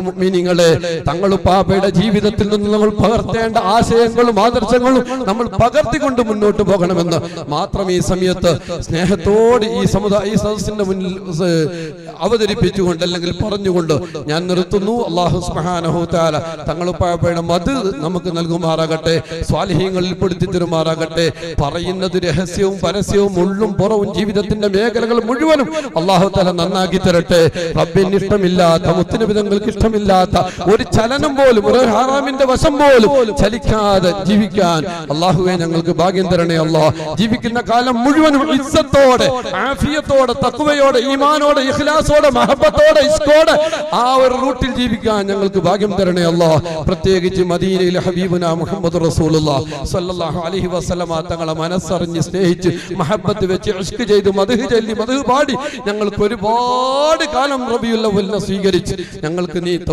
മുഅ്മിനീങ്ങളെ, തങ്ങളുപ്പാപ്പയുടെ ജീവിതത്തിൽ നിന്ന് നമ്മൾ പകർത്തേണ്ട ആശയങ്ങളും ആദർശങ്ങളും നമ്മൾ പകർത്തിക്കൊണ്ട് മുന്നോട്ട് പോകണമെന്ന് മാത്രം ഈ സമയത്ത് സ്നേഹത്തോടെ ഈ സദസ്സിന്റെ മുന്നിൽ അവതരിപ്പിച്ചുകൊണ്ട് അല്ലെങ്കിൽ പറഞ്ഞുകൊണ്ട് ഞാൻ നിർത്തുന്നു. അല്ലാഹു സുബ്ഹാനഹു തആല തങ്ങളുപ്പാപ്പയുടെ മദ് നമുക്ക് നൽകുമാറാകട്ടെ, സ്വാലിഹീങ്ങളിൽ പെടുത്തി തരുമാറാകട്ടെ. പറയുന്നത് രഹസ്യവും പരസ്യവും ഉള്ളും പുറവും ജീവിതത്തിന്റെ മേഖലകൾ മുഴുവനും അല്ലാഹു തആല നന്നാക്കി തരട്ടെ. റബ്ബിന് ഇഷ്ടമില്ലാത്ത, മുത്തുനബി തങ്ങൾക്ക് ഇഷ്ടമില്ലാത്ത ഒരു ചലനം പോലും, ഒരു ഹറാമിന്റെ വശം പോലും ചലിക്കാതെ ജീവിക്കാൻ അല്ലാഹുവേ ഞങ്ങൾക്ക് ഭാഗ്യം തരണേ. അല്ലാഹ് ജീവിക്കുന്ന കാലം മുഴുവനും ഇസ്സത്തോടെ, ആഫിയത്തോടെ, തഖ്വയോടെ, ഈമാനോടെ, ഇഖ്ലാസോടെ, മഹബ്ബത്തോടെ, ഇസ്കോടെ ആ ഒരു റൂട്ടിൽ ജീവിക്കാൻ ഞങ്ങൾക്ക് ഭാഗ്യം തരണേ. അല്ലാഹ് പ്രത്യേകിച്ച് മദീനയിലെ ഹബീബുനാ മുഹമ്മദ് റസൂലുള്ളാഹി സ്വല്ലല്ലാഹു അലൈഹി വസല്ലമ തങ്ങളെ മനസ്സറിഞ്ഞ് സ്നേഹിച്ച് മഹബ്ബത്ത് വെച്ച് ഇഷ്ക് ചെയ്ത് മദ്ഹ് ചൊല്ലി മദ്ഹ് പാടി ഞങ്ങൾക്ക് ഒരുപാട് കാലം റബീഉൽ അവ്വലിനെ സ്വീകരിച്ച് ഞങ്ങൾക്ക് നീ